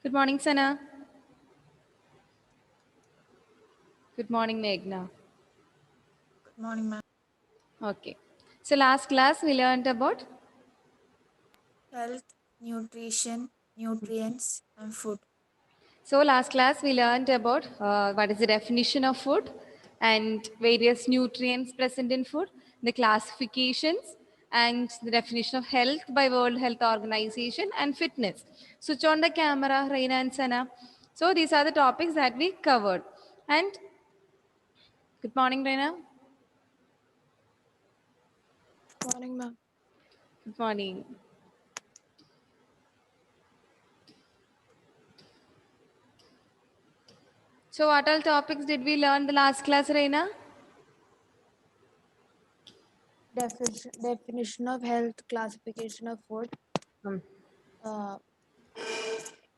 Good morning, Sana. Good morning, Meghna. Good morning, ma'am. Okay. So last class we learned about Health, nutrition, nutrients, and food. last class we learned about what is the definition of food and various nutrients present in food, the classifications and the definition of health by World Health Organization and fitness. Switch on the camera, Reina and Sana. So these are the topics that we covered. And good morning, Reina. Morning, ma'am. Good morning. So what all topics did we learn the last class, Reina? Definition of health, classification of food, Hmm. uh,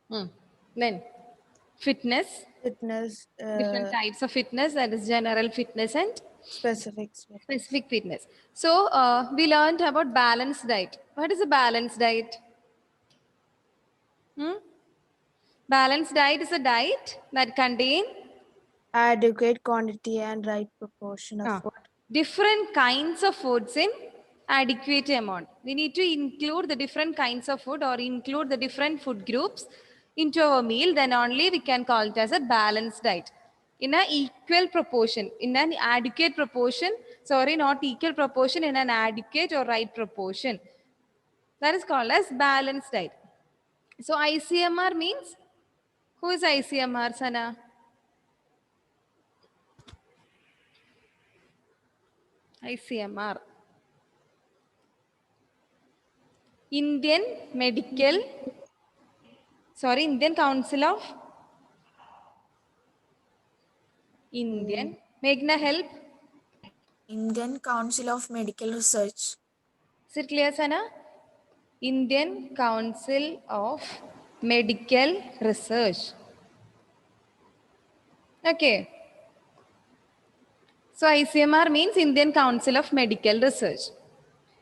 Hmm. Then fitness, fitness, different types of fitness, that is general fitness and specifics. specific fitness. So we learned about balanced diet. What is a balanced diet? Hmm? Balanced diet is a diet that contain Adequate quantity and right proportion of uh, food. different kinds of foods in adequate amount. We need to include the different kinds of food or include the different food groups into our meal. Then only we can call it as a balanced diet. In an equal proportion, in an adequate proportion, sorry, not equal proportion, in an adequate or right proportion. That is called as balanced diet. So ICMR means, who is ICMR, Sana? ICMR. Indian Medical, sorry, Indian Council of Mm, Indian. Meghna, help. Indian Council of Medical Research. Is it clear, Sana? Indian Council of Medical Research. Okay. So ICMR means Indian Council of Medical Research.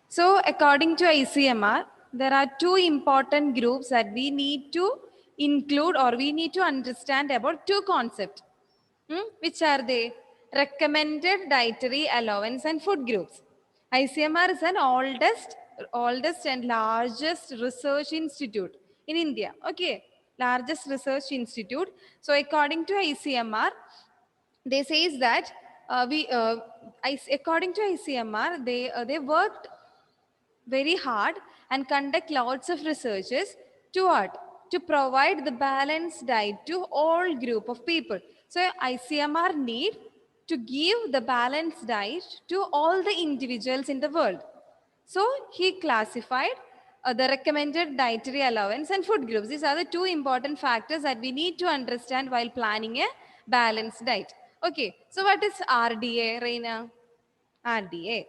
So according to ICMR, there are two important groups that we need to include or we need to understand about two concepts. Which are they? Recommended dietary allowance and food groups. ICMR is an oldest and largest research institute in India. Okay, largest research institute. So according to ICMR, they says that according to ICMR, they worked very hard and conduct lots of researches to what? To provide the balanced diet to all group of people. So ICMR need to give the balanced diet to all the individuals in the world. So he classified the recommended dietary allowance and food groups. These are the two important factors that we need to understand while planning a balanced diet. Okay, so what is RDA, Reina? RDA.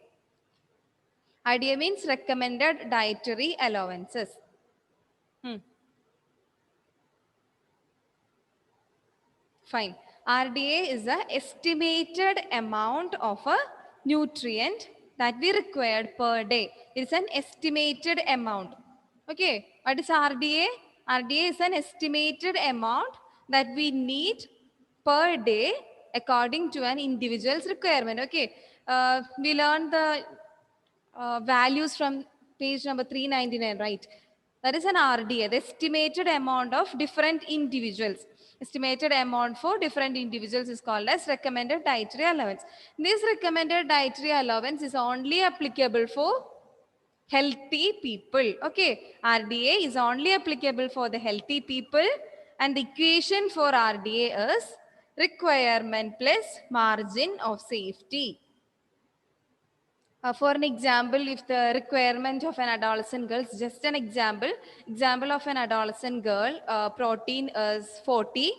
RDA means recommended dietary allowances. Hmm. Fine. RDA is the estimated amount of a nutrient that we required per day. It's an estimated amount. Okay. What is RDA? RDA is an estimated amount that we need per day according to an individual's requirement. Okay. We learned the values from page number 399, right? That is an RDA, the estimated amount of different individuals. Estimated amount for different individuals is called as recommended dietary allowance. This recommended dietary allowance is only applicable for healthy people. Okay, RDA is only applicable for the healthy people, and the equation for RDA is requirement plus margin of safety. For an example, if the requirement of an adolescent girl, just an example of an adolescent girl, protein is 40,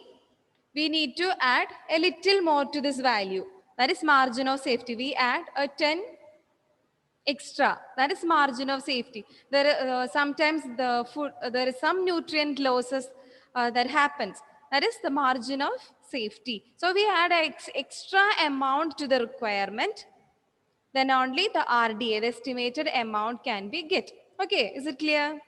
we need to add a little more to this value. That is margin of safety. We add a 10 extra. That is margin of safety. Sometimes the food, there is some nutrient losses that happens. That is the margin of safety. So we add an extra amount to the requirement, then only the RDA, the estimated amount, can be get. Okay, is it clear?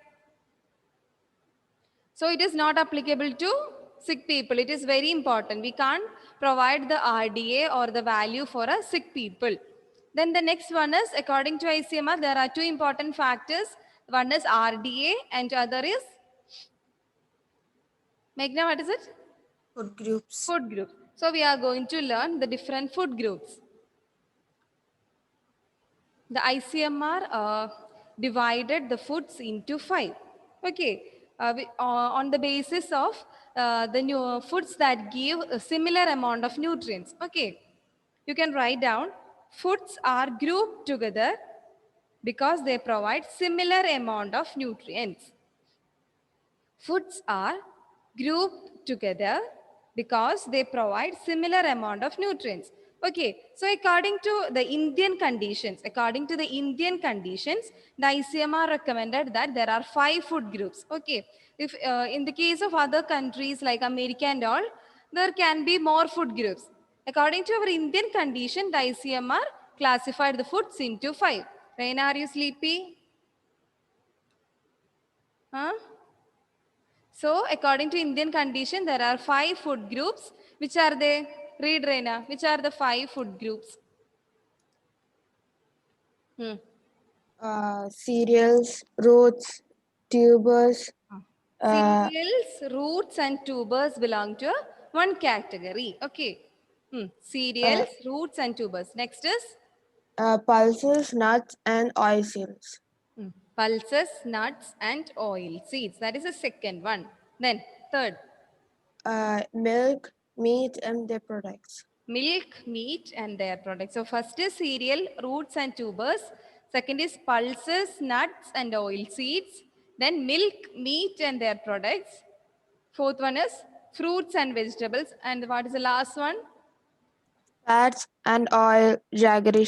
So it is not applicable to sick people. It is very important. We can't provide the RDA or the value for a sick people. Then the next one is, according to ICMR, there are two important factors. One is RDA and other is, Meghna, what is it? Food groups. Food groups. So we are going to learn the different food groups. The ICMR divided the foods into 5. Okay, on the basis of the new foods that give a similar amount of nutrients. Okay, you can write down foods are grouped together because they provide similar amount of nutrients. Foods are grouped together because they provide similar amount of nutrients. Okay, so according to the Indian conditions, the ICMR recommended that there are 5 food groups. Okay, if in the case of other countries like America and all, there can be more food groups. According to our Indian condition, the ICMR classified the foods into 5. Reina, are you sleepy? Huh? So, according to Indian condition, there are 5 food groups. Which are they? Read, Reina. Which are the 5 food groups? Cereals, roots, tubers, Cereals, roots, and tubers belong to one category. Okay. Cereals, roots, and tubers. Next is pulses, nuts, and oilseeds. pulses, nuts, and oil seeds. That is the second one. Then, third. Milk, meat, and their products. Milk, meat, and their products. So first is cereal, roots, and tubers. Second is pulses, nuts, and oil seeds. Then milk, meat, and their products. Fourth one is fruits and vegetables. And what is the last one? Fats and oil, jaggery,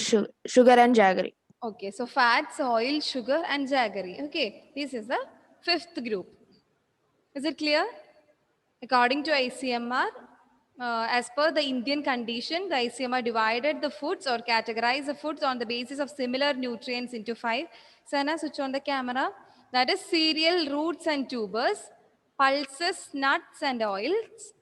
sugar and jaggery. Okay, so fats, oil, sugar, and jaggery. Okay, this is the 5th group. Is it clear? According to ICMR, as per the Indian condition, the ICMR divided the foods or categorized the foods on the basis of similar nutrients into 5. Sana, switch on the camera. That is cereal, roots, and tubers, pulses, nuts, and oils,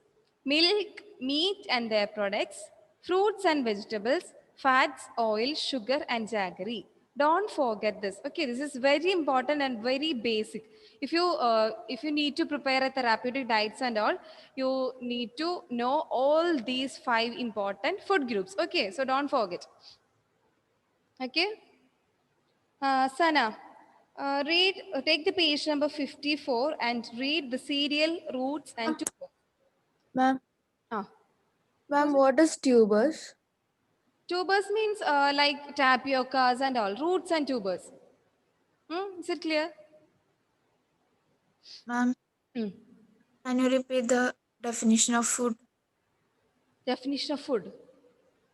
milk, meat, and their products, fruits and vegetables, fats, oil, sugar, and jaggery. Don't forget this. Okay, this is very important and very basic. If you need to prepare a therapeutic diets and all, you need to know all these 5 important food groups. Okay, so don't forget. Okay, Sana, take the page number 54 and read the cereal, roots, and tubers. Ma'am, Ah. ma'am, what is tubers? Tubers means like tapiocas and all, roots and tubers. Is it clear? Ma'am, can you repeat the definition of food? Definition of food.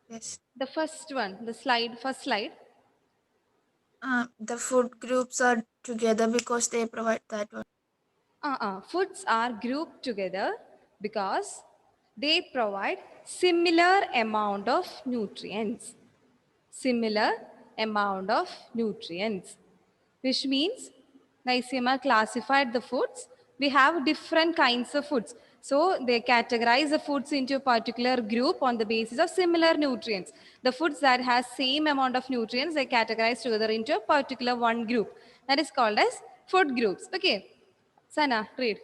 Yes. The first one, first slide. The food groups are together because they provide that one. Foods are grouped together because they provide similar amount of nutrients. Similar amount of nutrients. Which means ICMR classified the foods. We have different kinds of foods. So they categorize the foods into a particular group on the basis of similar nutrients. The foods that has same amount of nutrients, they categorize together into a particular one group. That is called as food groups. Okay. Sana, read.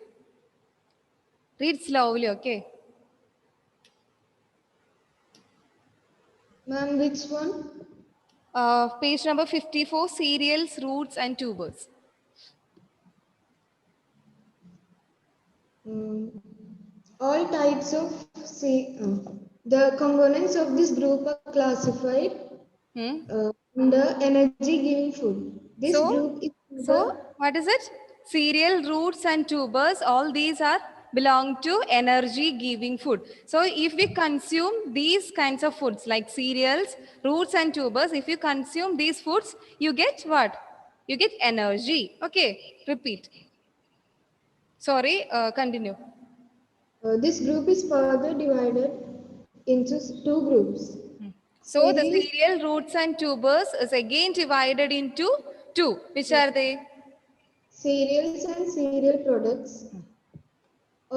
Read slowly, okay? Ma'am, which one? Page number 54, cereals, roots, and tubers. All types of the components of this group are classified under energy giving food. This group is So what is it? Cereal, roots, and tubers, all these are belong to energy giving food. So if we consume these kinds of foods like cereals, roots, and tubers, if you consume these foods, you get what? You get energy. Okay, repeat. Sorry, continue. This group is further divided into 2 groups. So the cereal, roots, and tubers is again divided into 2. Which are they? Cereals and cereal products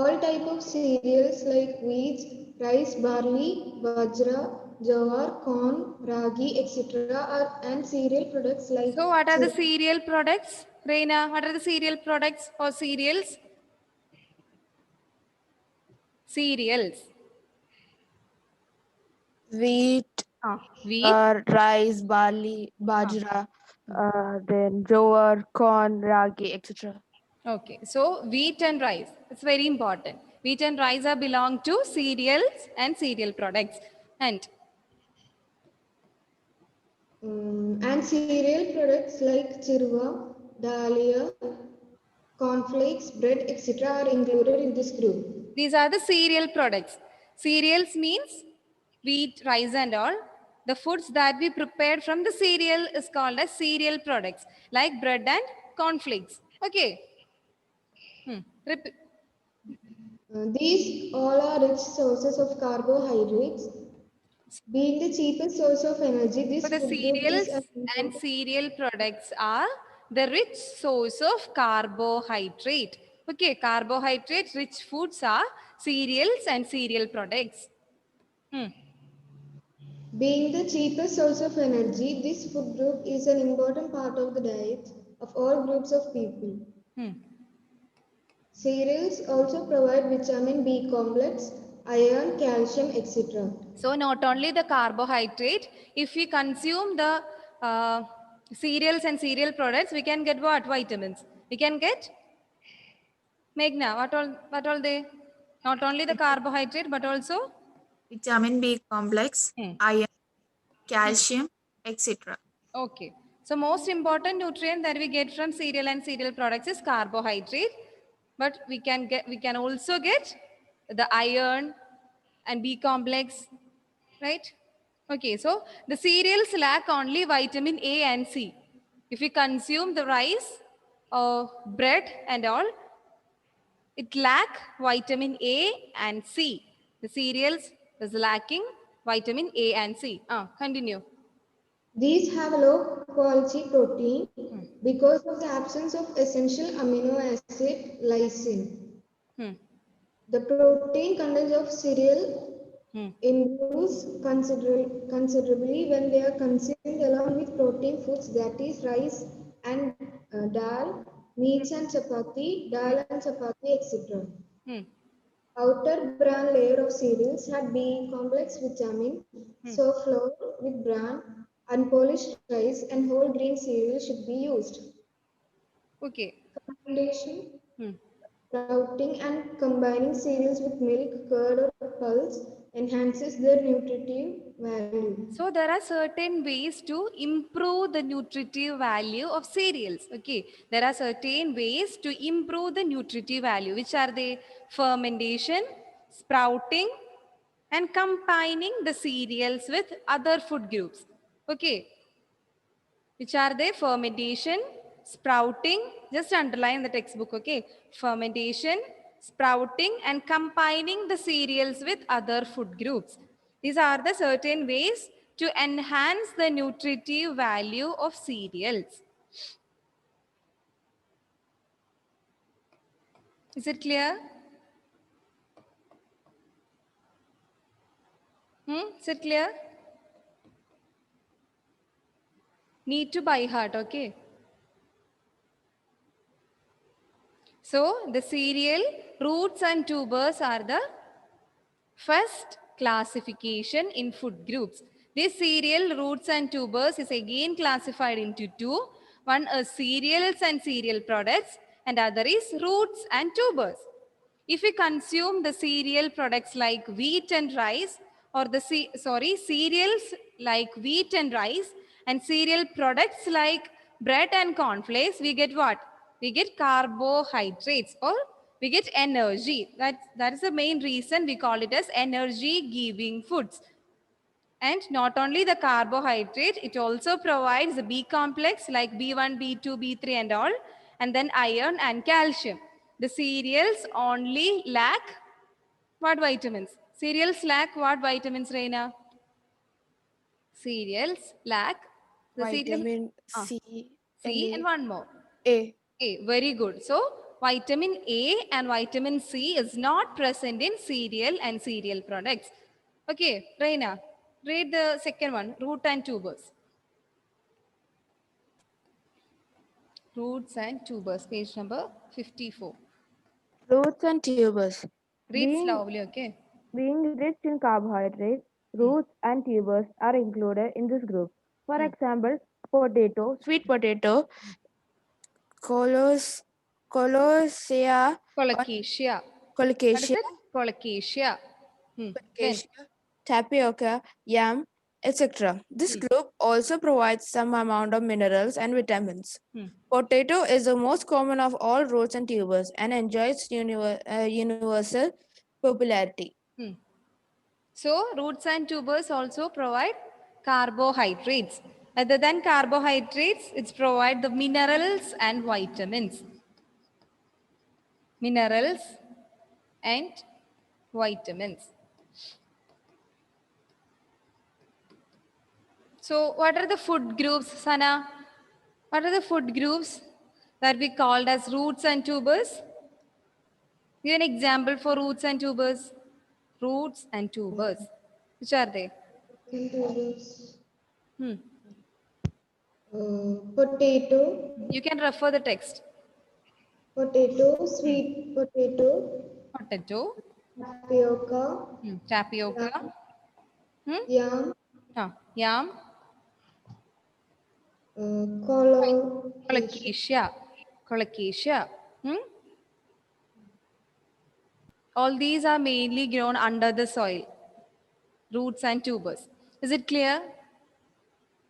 All type of cereals like wheat, rice, barley, bajra, jowar, corn, ragi, etc. are and cereal products like So what are the cereal products? Reina, what are the cereal products or cereals? Cereals. Wheat, Wheat. rice, barley, bajra, then jowar, corn, ragi, etc. Okay, so wheat and rice. It's very important. Wheat and rice are belong to cereals and cereal products. And and cereal products like chirwa, dalia, cornflakes, bread, etc. are included in this group. these are the cereal products. Cereals means wheat, rice and all. The foods that we prepared from the cereal is called as cereal products like bread and cornflakes. Okay. Repeat. These all are rich sources of carbohydrates. Being the cheapest source of energy, So this the food group is cereals and cereal products are the rich source of carbohydrate. Okay, carbohydrate rich foods are cereals and cereal products. Being the cheapest source of energy, this food group is an important part of the diet of all groups of people. Cereals also provide vitamin B complex, iron, calcium, etc. So not only the carbohydrate, if we consume the cereals and cereal products, we can get what? Vitamins. We can get Meghna, what all they? Not only the carbohydrate, but also vitamin B complex, iron, calcium, etc. okay. So most important nutrient that we get from cereal and cereal products is carbohydrate. But we can also get the iron and B complex, right? Okay, so the cereals lack only vitamin A and C. If we consume the rice or bread and all, it lack vitamin A and C. The cereals is lacking vitamin A and C. Continue. These have low quality protein because of the absence of essential amino acid lysine. The protein content of cereal improves considerably when they are consumed along with protein foods, that is rice and dal, meats and chapati, dal and chapati, etc. Outer bran layer of cereals had B complex vitamin, so flour with bran, unpolished rice and whole grain cereal should be used. Okay. Recommendation: sprouting and combining cereals with milk, curd or pulse enhances their nutritive value. So there are certain ways to improve the nutritive value of cereals. Okay. There are certain ways to improve the nutritive value. Which are they? Fermentation, sprouting, and combining the cereals with other food groups. Okay. Which are they? Fermentation, sprouting, just underline the textbook, okay? Fermentation, sprouting, and combining the cereals with other food groups. These are the certain ways to enhance the nutritive value of cereals. Is it clear? Is it clear? Need to by heart, okay? So the cereal, roots and tubers are the first classification in food groups. This cereal, roots and tubers is again classified into two. One is cereals and cereal products and other is roots and tubers. If we consume the cereal products like wheat and rice or the cereals like wheat and rice and cereal products like bread and cornflakes, we get what? We get carbohydrates or we get energy. That is the main reason we call it as energy giving foods. And not only the carbohydrate, it also provides the B complex like B1, B2, B3 and all, and then iron and calcium. The cereals only lack what vitamins? Cereals lack what vitamins, Reina? Cereals lack the cereal Vitamin C C and A. one more. A. A, very good. So vitamin A and vitamin C is not present in cereal and cereal products. Okay, Reina, read the second one, root and tubers. Roots and tubers, page number 54. Roots and tubers. Read Being, slowly, okay? being rich in carbohydrates, roots and tubers are included in this group. For example, potato, sweet potato, colos, colosea, Colocasia. What is colocasia, it? Colocasia. Then, colocasia, tapioca, yam, etc. This group also provides some amount of minerals and vitamins. Potato is the most common of all roots and tubers and enjoys universal popularity. so roots and tubers also provide carbohydrates. Other than carbohydrates, it's provide the minerals and vitamins. Minerals and vitamins. So what are the food groups, Sana? What are the food groups that we called as roots and tubers? Give an example for roots and tubers. Roots and tubers. Which are they? Tubers. Hmm. Potato, You can refer the text. potato, sweet potato, Potato, tapioca, tapioca, yam, yam, color, colocasia. Colocasia. All these are mainly grown under the soil. Roots and tubers. Is it clear?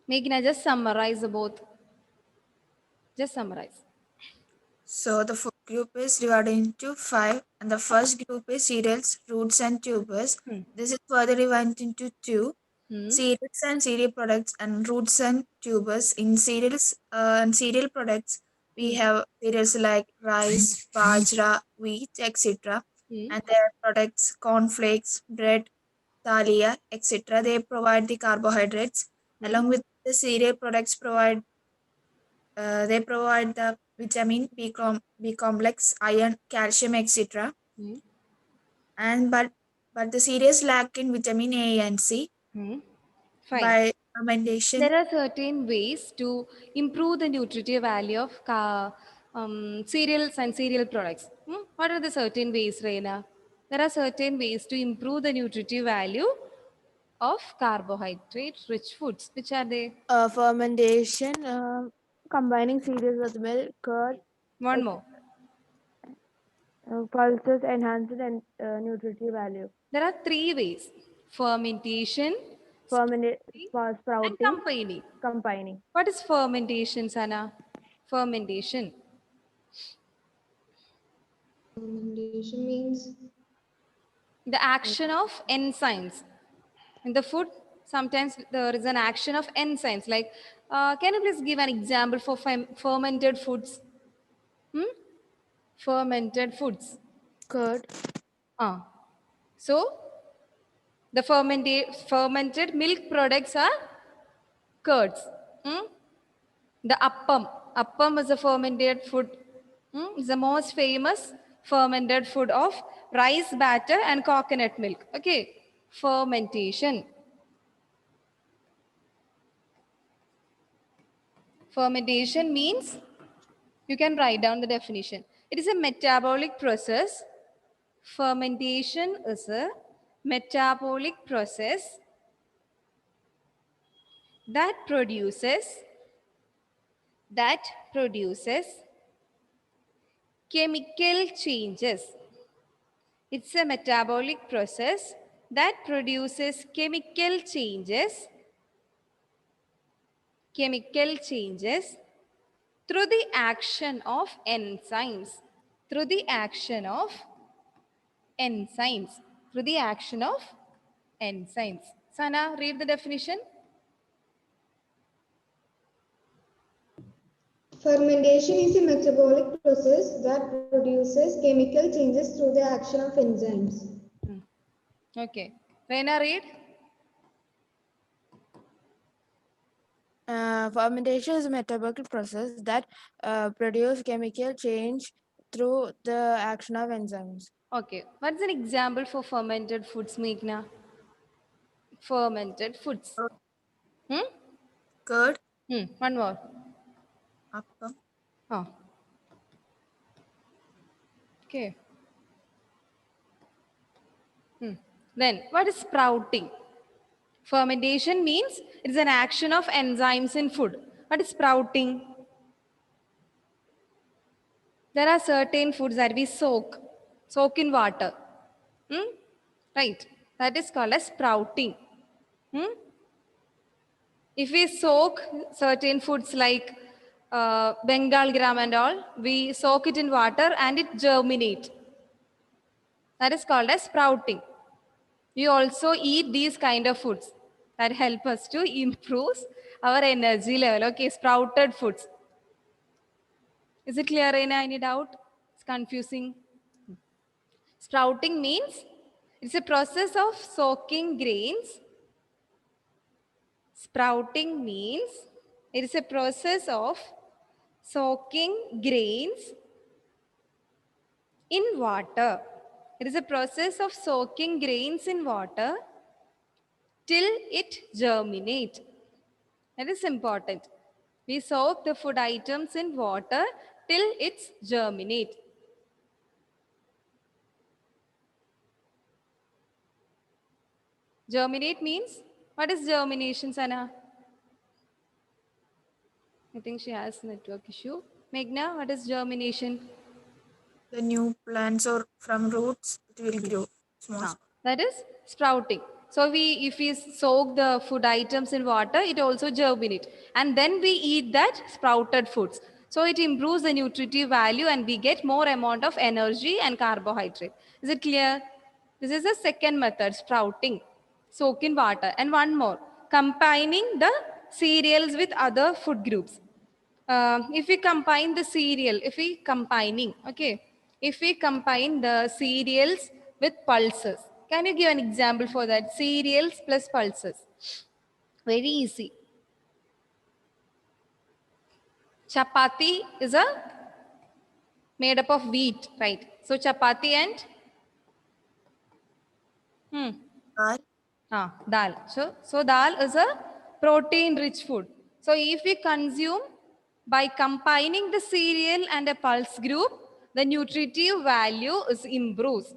Meghna, just summarize the both. Just summarize. So the food group is divided into 5, and the first group is cereals, roots, and tubers. This is further divided into 2. Cereals and cereal products and roots and tubers. In cereals and cereal products, we have cereals like rice, bajra, wheat, etc. And their products, cornflakes, bread, thalia, etc. They provide the carbohydrates. Along with the cereal products, they provide the vitamin B complex, iron, calcium, etc. And but the cereals lack in vitamin A and C. Fine. By fermentation, There are certain ways to improve the nutritive value of cereals and cereal products. What are the certain ways, Reina? There are certain ways to improve the nutritive value of carbohydrate-rich foods. Which are they? Fermentation, combining cereals with milk, curd, One more. pulses enhances and nutritive value. There are 3 ways. Fermentation, Fermented and sprouting, combining. combining. What is fermentation, Sana? Fermentation. fermentation means The action of enzymes. In the food, sometimes there is an action of enzymes. Like, can you please give an example for fermented foods? Fermented foods. Curd, So, the fermented milk products are curds. The appam. Appam is a fermented food. It's the most famous fermented food of rice batter and coconut milk. Okay. Fermentation. Fermentation means, you can write down the definition. It is a metabolic process. Fermentation is a metabolic process that produces chemical changes. It's a metabolic process that produces chemical changes through the action of enzymes. Through the action of enzymes. Through the action of enzymes. Sana, read the definition. fermentation is a metabolic process that produces chemical changes through the action of enzymes. Okay. Reina, read. fermentation is a metabolic process that produces chemical change through the action of enzymes. Okay. What's an example for fermented foods, Meghna? Fermented foods. Hmm? Curd, One more. appam, Oh. Okay. Then, what is sprouting? Fermentation means it is an action of enzymes in food. What is sprouting? There are certain foods that we soak in water. Right. That is called as sprouting. If we soak certain foods like Bengal gram and all, we soak it in water and it germinate. That is called as sprouting. We also eat these kind of foods that help us to improve our energy level. Okay, sprouted foods. Is it clear, Reina? Any doubt? It's confusing. Sprouting means it's a process of soaking grains. Sprouting means it is a process of soaking grains in water. It is a process of soaking grains in water till it germinate. That is important. We soak the food items in water till it's germinate. Germinate means, what is germination, Sana? I think she has network issue. Meghna, what is germination? the new plants or from roots, it will grow small. That is sprouting. So if we soak the food items in water, it also germinate. And then we eat that sprouted foods. So it improves the nutritive value and we get more amount of energy and carbohydrate. Is it clear? This is the second method, sprouting. Soak in water. And one more, combining the cereals with other food groups. If we combine the cereal, if we combine the cereals with pulses, can you give an example for that? Cereals plus pulses. Very easy. Chapati is made up of wheat, right? So chapati and dal. So dal is a protein-rich food. So if we consume by combining the cereal and a pulse group, the nutritive value is improves.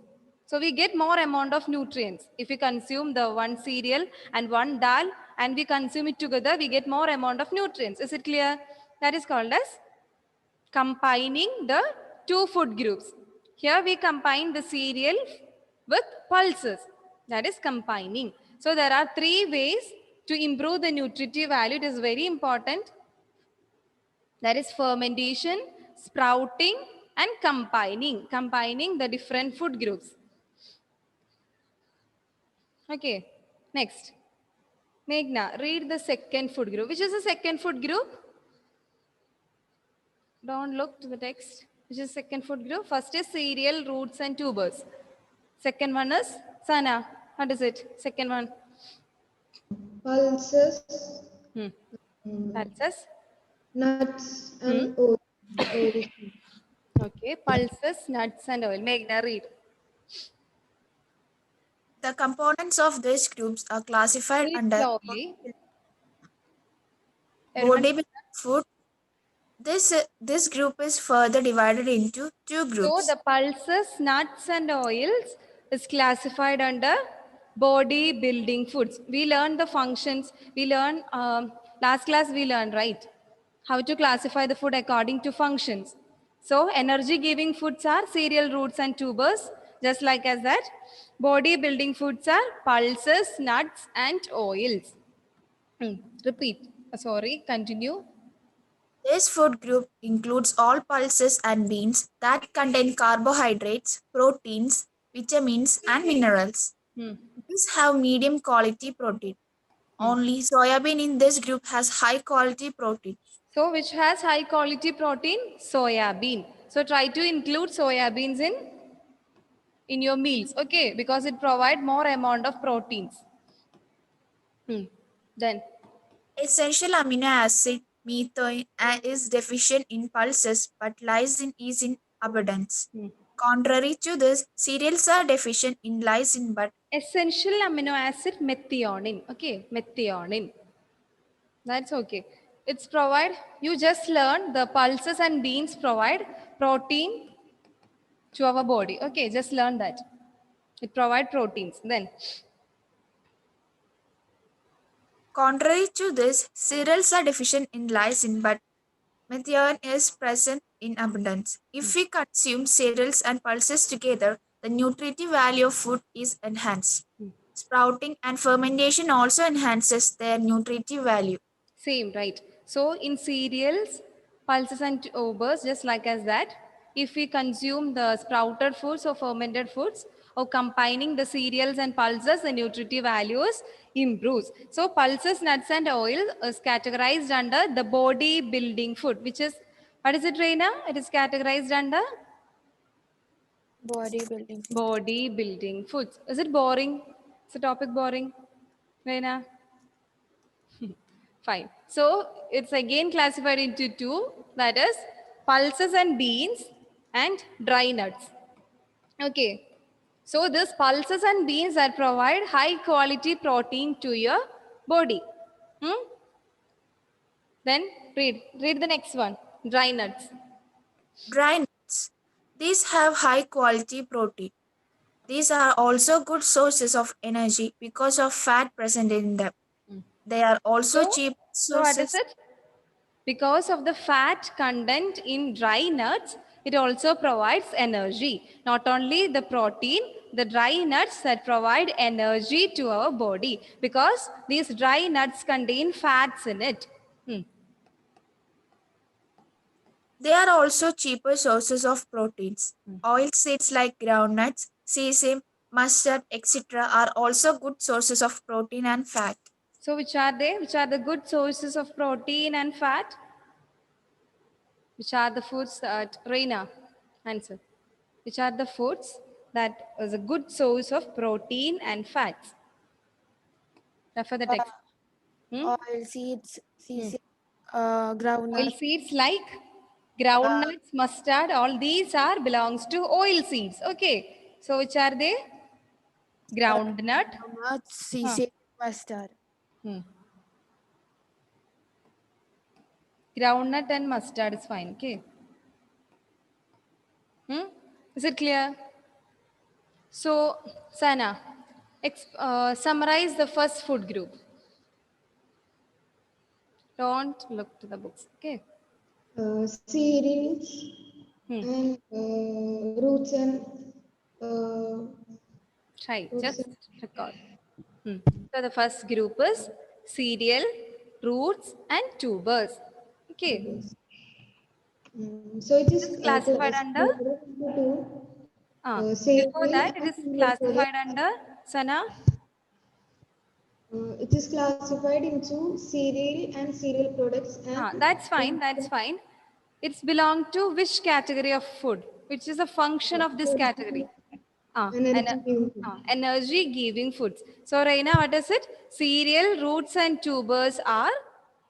So we get more amount of nutrients. If we consume the one cereal and one dal and we consume it together, we get more amount of nutrients. Is it clear? That is called as combining the two food groups. Here we combine the cereal with pulses. That is combining. So there are three ways to improve the nutritive value. It is very important. That is fermentation, sprouting, and combining the different food groups. Okay, next. Meghna, read the second food group. Which is the second food group? Don't look to the text. Which is second food group? First is cereal, roots, and tubers. Second one is Sana. What is it? Second one. Pulses. Pulses. Nuts and oil. Okay, pulses, nuts, and oil. Meghna, read. The components of these groups are classified Read under slowly. bodybuilding food. This group is further divided into two groups. So the pulses, nuts, and oils is classified under body building foods. We learned the functions. We learned last class. We learned, right, how to classify the food according to functions. So energy giving foods are cereal, roots, and tubers. Just like as that, body building foods are pulses, nuts, and oils. Repeat. Sorry. Continue. This food group includes all pulses and beans that contain carbohydrates, proteins, vitamins, and minerals. These have medium quality protein. Only soybean in this group has high quality protein. So which has high quality protein? Soya bean. So try to include soya beans in your meals, okay? Because it provides more amount of proteins. Then Essential amino acid methionine is deficient in pulses but is in abundance. Contrary to this, cereals are deficient in lysine but Essential amino acid methionine. Okay, methionine. That's okay. It's provide, you just learned the pulses and beans provide protein to our body. Okay, just learn that. It provide proteins. Then, contrary to this, cereals are deficient in lysine but methionine is present in abundance. If we consume cereals and pulses together, the nutritive value of food is enhanced. Sprouting and fermentation also enhances their nutritive value. same, right? So in cereals, pulses and tubers, just like as that, if we consume the sprouted foods or fermented foods or combining the cereals and pulses, the nutritive values improves. So pulses, nuts and oil is categorized under the body building food, which is, what is it, Reina? It is categorized under Bodybuilding. body building foods. Is it boring? Is the topic boring, Reina? Fine. So it's again classified into two, that is pulses and beans and dry nuts. Okay. So this pulses and beans that provide high quality protein to your body. Then read the next one. Dry nuts. Dry nuts. These have high quality protein. These are also good sources of energy because of fat present in them. They are also cheap So what is sources. it? Because of the fat content in dry nuts, it also provides energy. Not only the protein, the dry nuts that provide energy to our body because these dry nuts contain fats in it. They are also cheaper sources of proteins. Oil seeds like groundnuts, sesame, mustard, etc. are also good sources of protein and fat. So which are they? Which are the good sources of protein and fat? Which are the foods that, Reina, answer. Which are the foods that is a good source of protein and fats? Refer the text. Oil seeds, Oil groundnut, seeds like groundnuts, mustard, all these are belongs to oil seeds. Okay. So which are they? Groundnut. nuts, sesame, mustard. Groundnut and mustard is fine. Okay. Is it clear? So, Sana, summarize the first food group. Don't look to the books. Okay. Cereals and roots and Try. roots Just and record. So the first group is cereal, roots, and tubers. Okay. tubers. So it is It is classified under. divided into two. Before Cereal that, it and is cereal classified products. under Sana. It is classified into cereal and cereal products and That's fine. That's fine. It's belong to which category of food? Which is a function of this category? energy giving food. Energy giving foods. So, Reina, what is it? Cereal, roots, and tubers are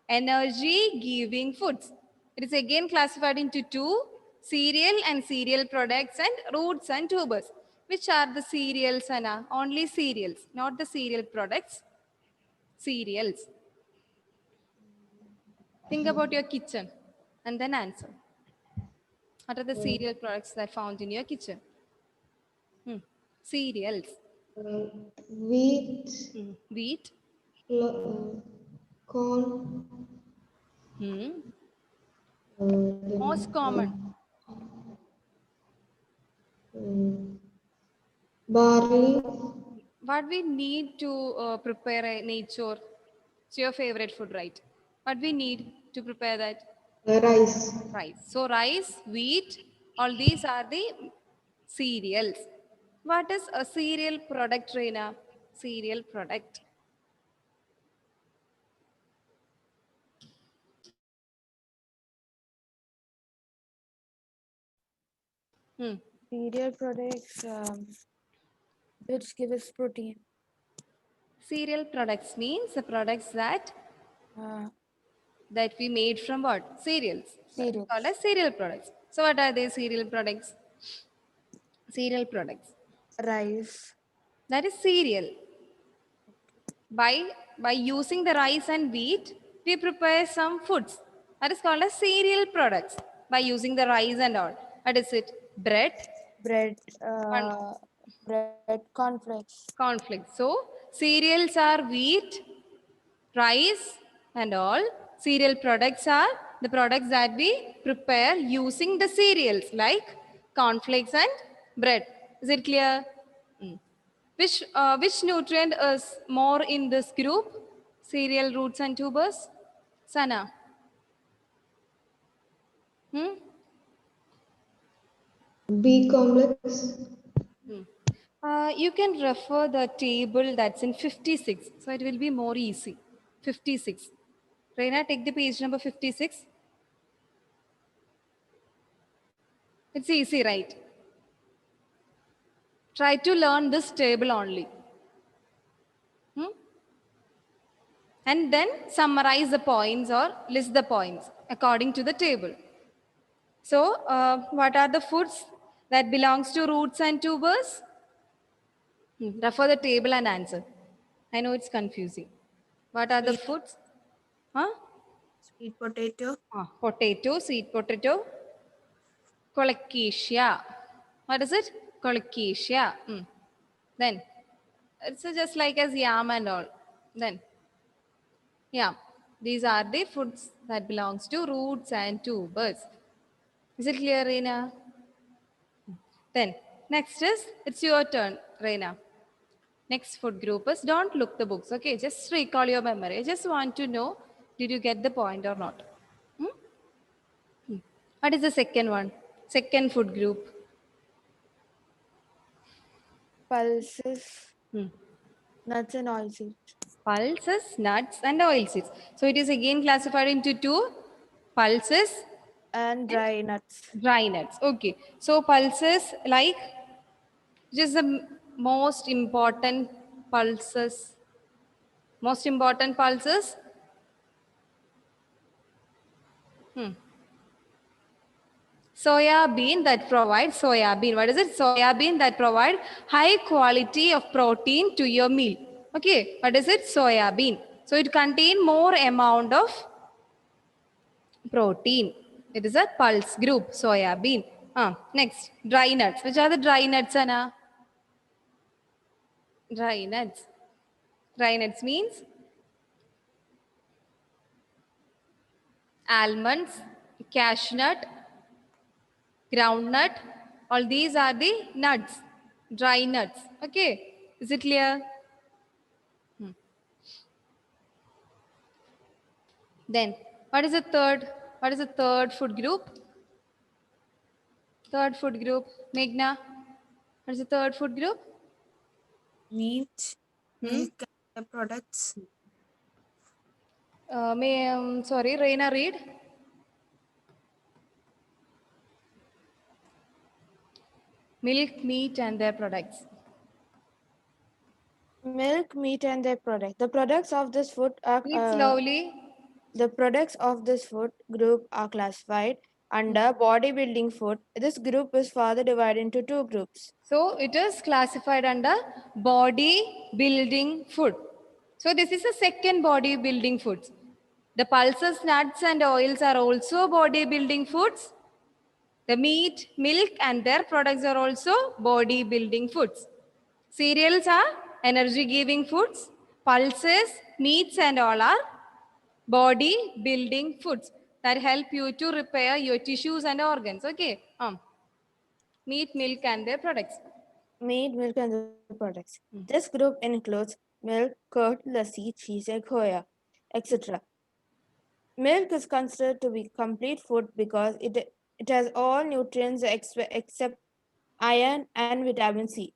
energy giving foods. It is again classified into two, cereal and cereal products and roots and tubers. Which are the cereals, Anna? Only cereals, not the cereal products. Cereals. Think about your kitchen and then answer. What are the cereal products that are found in your kitchen? Cereals. Wheat, Wheat. corn, Most common. barley, What we need to prepare a nature? It's your favorite food, right? What we need to prepare that? rice. Rice. So rice, wheat, all these are the cereals. What is a cereal product, Reena? Cereal product. Cereal products, which give us protein. Cereal products means the products that Uh, we made from what? Cereals. That's Cereals. called as cereal products. So what are these cereal products? Cereal products. Rice. That is cereal. By using the rice and wheat, we prepare some foods. That is called as cereal products. By using the rice and all. What is it? Bread, Bread. Con- Bread. Cornflakes. conflict. So cereals are wheat, rice, and all. Cereal products are the products that we prepare using the cereals like cornflakes and bread. Is it clear? Which nutrient is more in this group? Cereal, roots, and tubers. Sana. Hmm? B complex. You can refer the table that's in 56. So it will be more easy. 56. Reina, take the page number 56. It's easy, right? Try to learn this table only. And then summarize the points or list the points according to the table. So, what are the foods that belongs to roots and tubers? Refer the table and answer. I know it's confusing. What are the Sweet, foods? Huh? sweet potato, Potato, sweet potato, colocasia. What is it? Colocasia. Then it's just like as yam and all. Then yeah, these are the foods that belongs to roots and tubers. Is it clear, Reena? Then next is it's your turn, Reena. Next food group is don't look the books. Okay, just recall your memory. I just want to know did you get the point or not? What is the second one? Second food group. Pulses. Nuts and oilseeds. Pulses, nuts, and oilseeds. So it is again classified into two: pulses, And dry nuts. dry nuts. Okay. So pulses like just the most important pulses. Most important pulses. Soya bean that provides soya bean. What is it? Soya bean that provide high quality of protein to your meal. Okay. What is it? Soya bean. So it contain more amount of protein. It is a pulse group. Soya bean. Next, dry nuts. Which are the dry nuts, Anna? Dry nuts. Dry nuts means almonds, cashew nut, groundnut. All these are the nuts, dry nuts. Okay, is it clear? Then, what is the third? What is the third food group? Third food group, Meghna. What is the third food group? meat, milk, and dairy products, Sorry, Reina, read. Milk, meat, and their products. Milk, meat, and their products. The products of this food are Read slowly. the products of this food group are classified under bodybuilding food. This group is further divided into two groups. So it is classified under body building food. So this is a second body building foods. The pulses, nuts, and oils are also body building foods. The meat, milk, and their products are also body building foods. Cereals are energy giving foods. Pulses, meats, and all are body building foods that help you to repair your tissues and organs. Okay. Meat, milk, and their products. Meat, milk, and the products. This group includes milk, curd, lassi, cheese, egg, khoya, etc. Milk is considered to be complete food because it has all nutrients except iron and vitamin C.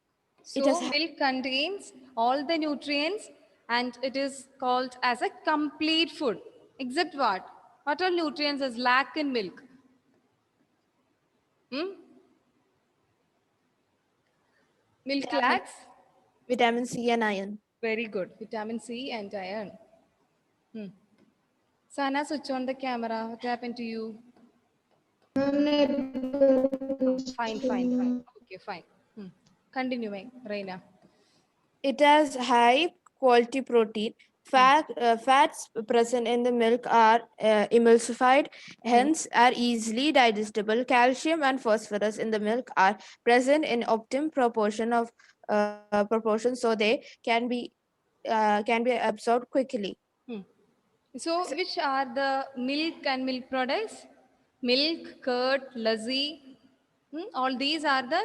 It has So milk contains all the nutrients and it is called as a complete food. Except what? What all nutrients is lack in milk? Milk vitamin, lacks? vitamin C and iron. Very good. Vitamin C and iron. Sana, switch on the camera. What happened to you? Fine. Okay, fine. Continuing, Reina. It has high quality protein. Fats present in the milk are emulsified, hence are easily digestible. Calcium and phosphorus in the milk are present in optimum proportion, so they can be absorbed quickly. So, which are the milk and milk products? Milk, curd, lassi. All these are the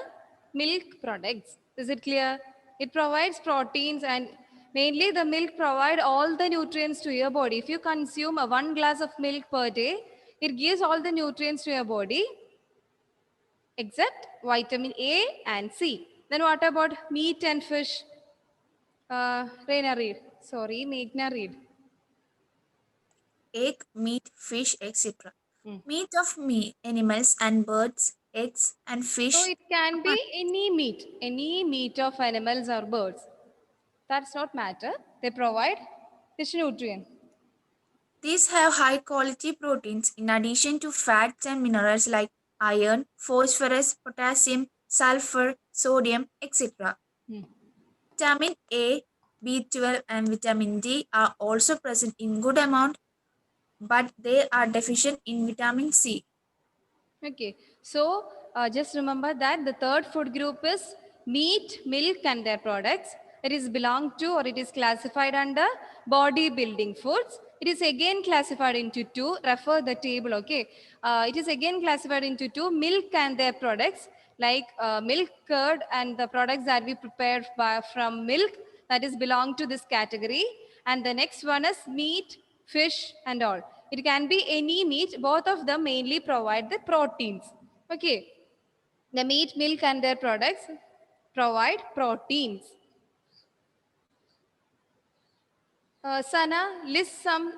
milk products. Is it clear? It provides proteins and mainly the milk provide all the nutrients to your body. If you consume 1 glass of milk per day, it gives all the nutrients to your body except vitamin A and C. Then what about meat and fish? Reina read. Sorry, Meghna read. Egg, meat, fish, etc. Meat of animals and birds, eggs and fish. So it can be any meat of animals or birds. That's not matter. They provide this nutrient. These have high quality proteins in addition to fats and minerals like iron, phosphorus, potassium, sulfur, sodium, etc. Vitamin A, B12 and vitamin D are also present in good amount, but they are deficient in vitamin C. Okay. So just remember that the third food group is meat, milk and their products. It is belong to or it is classified under bodybuilding foods. It is again classified into two. Refer the table, okay. It is again classified into two, milk and their products like milk, curd and the products that we prepare from milk, that is belong to this category. And the next one is meat, fish and all. It can be any meat. Both of them mainly provide the proteins. Okay. The meat, milk and their products provide proteins. Sana, list some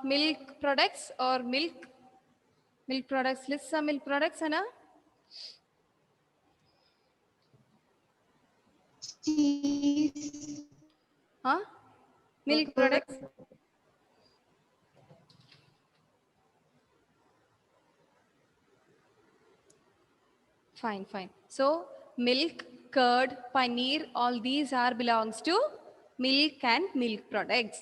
milk products or milk products. List some milk products, Sana. Cheese, Huh? Milk products. Fine. So milk, curd, paneer, all these are belongs to milk and milk products.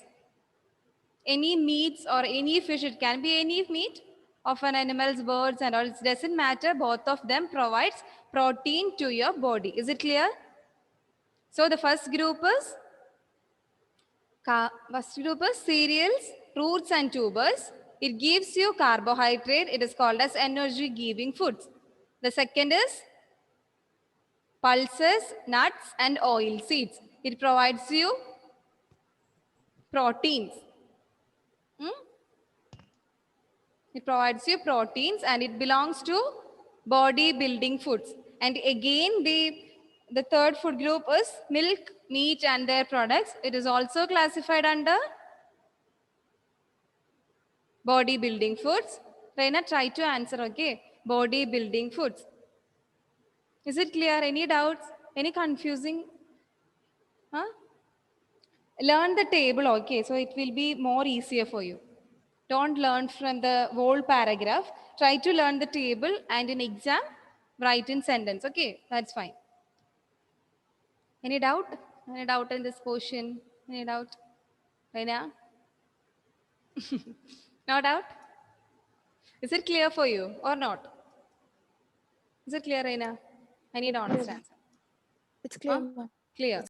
Any meats or any fish, it can be any meat of an animal's, birds and all. It doesn't matter. Both of them provides protein to your body. Is it clear? So the first group is cereals, roots and tubers. It gives you carbohydrate. It is called as energy giving foods. The second is pulses, nuts and oil seeds. It provides you proteins. It provides you proteins and it belongs to bodybuilding foods. And again, the third food group is milk, meat and their products. It is also classified under bodybuilding foods. Reina, try to answer, okay? Bodybuilding foods. Is it clear? Any doubts? Any confusing? Huh? Learn the table, okay? So it will be more easier for you. Don't learn from the whole paragraph. Try to learn the table and in exam, write in sentence. Okay, that's fine. Any doubt? Any doubt in this portion? Any doubt? Reina? No doubt? Is it clear for you or not? Is it clear, Reina? I need honest answer. It's clear. Clear.